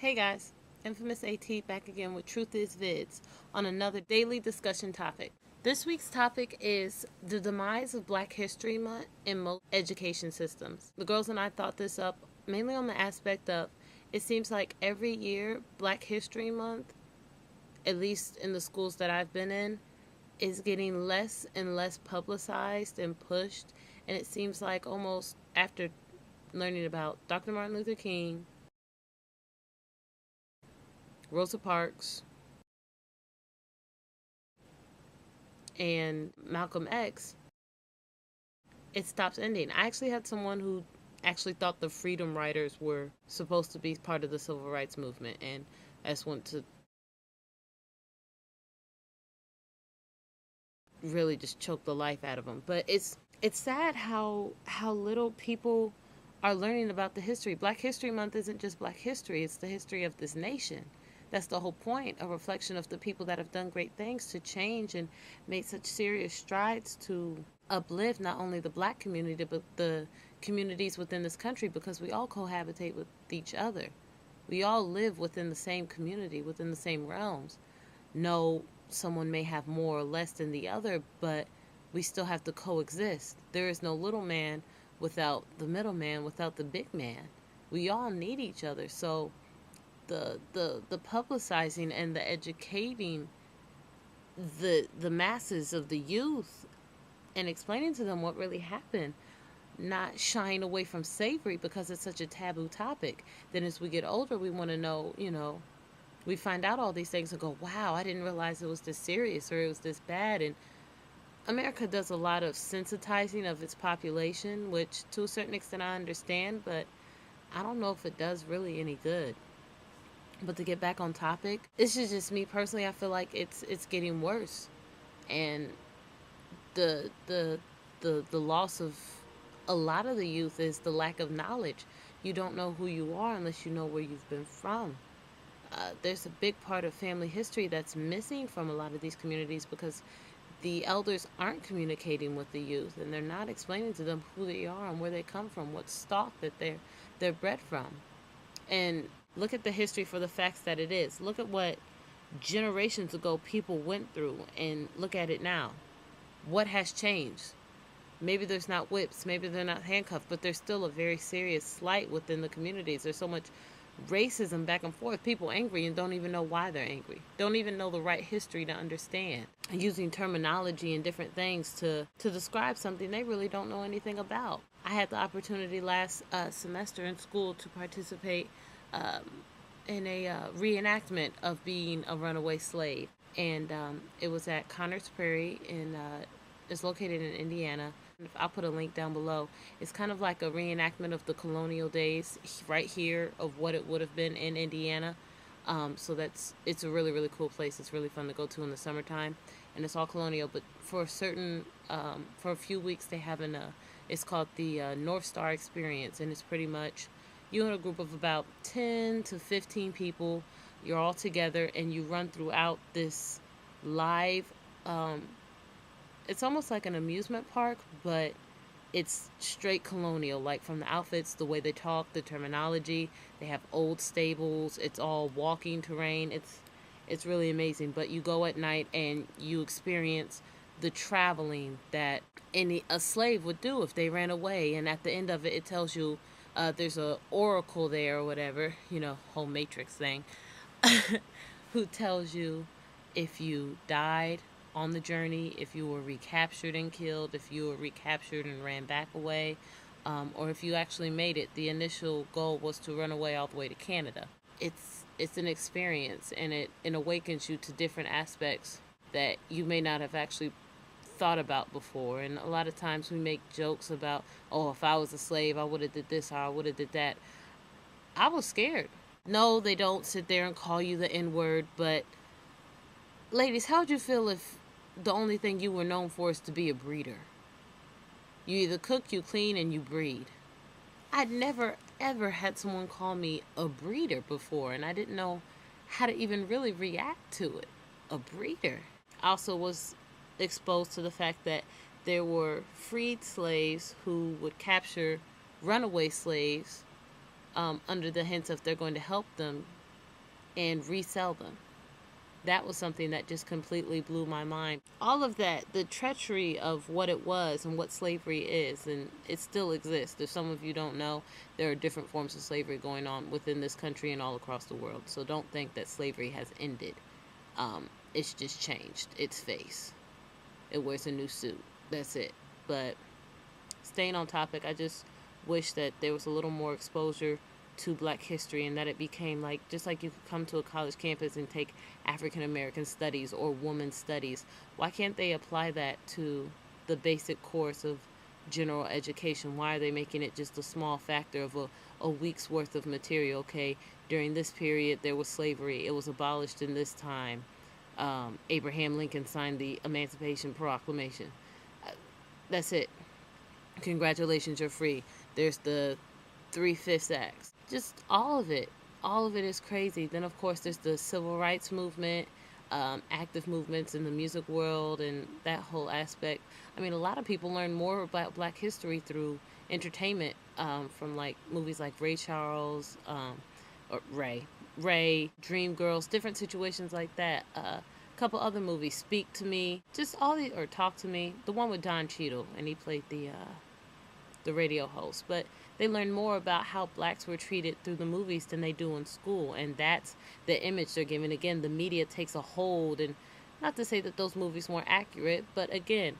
Hey guys, Infamous AT back again with Truth is Vids on another daily discussion topic. This week's topic is the demise of Black History Month in most education systems. The girls and I thought this up mainly on the aspect of it seems like every year Black History Month, at least in the schools that I've been in, is getting less and less publicized and pushed. And it seems like almost after learning about Dr. Martin Luther King, Rosa Parks, and Malcolm X, it stops ending. I actually had someone who actually thought the freedom riders were supposed to be part of the civil rights movement, and I just want to really just choke the life out of them. But it's sad how little people are learning about the history. Black History Month isn't just Black history, it's the history of this nation. That's the whole point, a reflection of the people that have done great things to change and made such serious strides to uplift not only the Black community but the communities within this country, because we all cohabitate with each other. We all live within the same community, within the same realms. No, someone may have more or less than the other, but we still have to coexist. There is no little man without the middle man, without the big man. We all need each other. So the publicizing and the educating the masses of the youth and explaining to them what really happened, not shying away from slavery because it's such a taboo topic. Then as we get older, we want to know, we find out all these things and go, wow, I didn't realize it was this serious or it was this bad. And America does a lot of sensitizing of its population, which to a certain extent I understand, but I don't know if it does really any good. But to get back on topic, this is just me personally. I feel like it's getting worse, and the loss of a lot of the youth is the lack of knowledge. You don't know who you are unless you know where you've been from. There's a big part of family history that's missing from a lot of these communities because the elders aren't communicating with the youth, and they're not explaining to them who they are and where they come from, what stock that they're bred from. And look at the history for the facts that it is. Look at what generations ago people went through and look at it now. What has changed? Maybe there's not whips, maybe they're not handcuffed, but there's still a very serious slight within the communities. There's so much racism back and forth, people angry and don't even know why they're angry, don't even know the right history to understand, and using terminology and different things to describe something they really don't know anything about. I had the opportunity last semester in school to participate in a reenactment of being a runaway slave, and it was at Connors Prairie it's located in Indiana. I'll put a link down below. It's kind of like a reenactment of the colonial days right here of what it would have been in Indiana. So it's a really, really cool place. It's really fun to go to in the summertime, and it's all colonial. But for a few weeks they have it's called the North Star Experience, and it's pretty much you and a group of about 10 to 15 people. You're all together and you run throughout this live. It's almost like an amusement park, but it's straight colonial, like from the outfits, the way they talk, the terminology. They have old stables. It's all walking terrain. It's really amazing. But you go at night and you experience the traveling that a slave would do if they ran away. And at the end of it, it tells you there's a oracle there or whatever, whole Matrix thing, who tells you if you died on the journey, if you were recaptured and killed, if you were recaptured and ran back away, or if you actually made it. The initial goal was to run away all the way to Canada. It's an experience, and it awakens you to different aspects that you may not have actually thought about before. And a lot of times we make jokes about, oh, if I was a slave, I would have did this or I would have did that. I was scared. No, they don't sit there and call you the N-word, but ladies, how would you feel if the only thing you were known for is to be a breeder? You either cook, you clean, and you breed. I'd never ever had someone call me a breeder before, and I didn't know how to even really react to it. A breeder. I also was exposed to the fact that there were freed slaves who would capture runaway slaves under the hints of they're going to help them and resell them. That was something that just completely blew my mind. All of that, the treachery of what it was and what slavery is, and it still exists. If some of you don't know, there are different forms of slavery going on within this country and all across the world. So don't think that slavery has ended. It's just changed its face. It wears a new suit. That's it. But staying on topic, I just wish that there was a little more exposure to black history and that it became like, just like you could come to a college campus and take African American studies or women's studies, why can't they apply that to the basic course of general education? Why are they making it just a small factor of a week's worth of material? Okay, during this period there was slavery, it was abolished in this time. Abraham Lincoln signed the Emancipation Proclamation. Uh, that's it. Congratulations, you're free. There's the three-fifths acts. Just all of it. All of it is crazy. Then, of course, there's the civil rights movement, active movements in the music world, and that whole aspect. I mean, a lot of people learn more about black history through entertainment, from like movies like Ray Charles, or Ray, Dreamgirls, different situations like that. Couple other movies, Speak to Me, just all the, or Talk to Me, the one with Don Cheadle, and he played the radio host. But they learn more about how blacks were treated through the movies than they do in school, and that's the image they're giving. Again, the media takes a hold, and not to say that those movies weren't accurate, but again,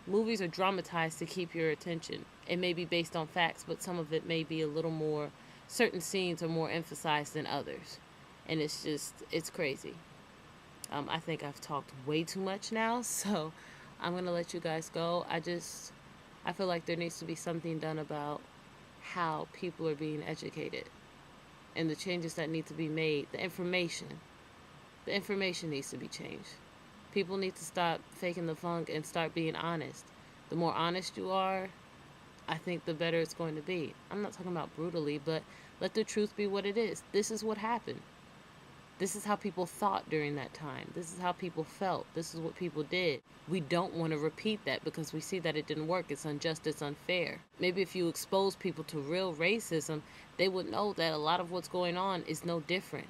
movies are dramatized to keep your attention. It may be based on facts, but some of it may be a little more, certain scenes are more emphasized than others, and it's crazy. I think I've talked way too much now, so I'm going to let you guys go. I feel like there needs to be something done about how people are being educated and the changes that need to be made. The information needs to be changed. People need to stop faking the funk and start being honest. The more honest you are, I think the better it's going to be. I'm not talking about brutally, but let the truth be what it is. This is what happened. This is how people thought during that time. This is how people felt. This is what people did. We don't want to repeat that because we see that it didn't work. It's unjust. It's unfair. Maybe if you expose people to real racism, they would know that a lot of what's going on is no different.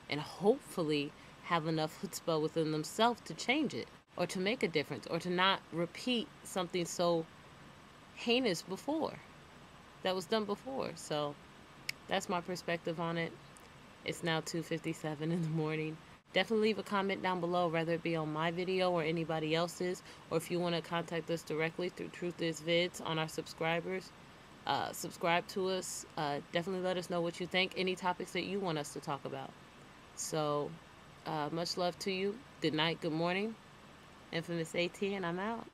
And hopefully have enough chutzpah within themselves to change it or to make a difference or to not repeat something so heinous before that was done before. So that's my perspective on it. It's now 2:57 in the morning. Definitely leave a comment down below, whether it be on my video or anybody else's, or if you want to contact us directly through Truth Is Vids on our subscribers. Subscribe to us. Definitely let us know what you think, any topics that you want us to talk about. So, much love to you. Good night, good morning. Infamous AT, and I'm out.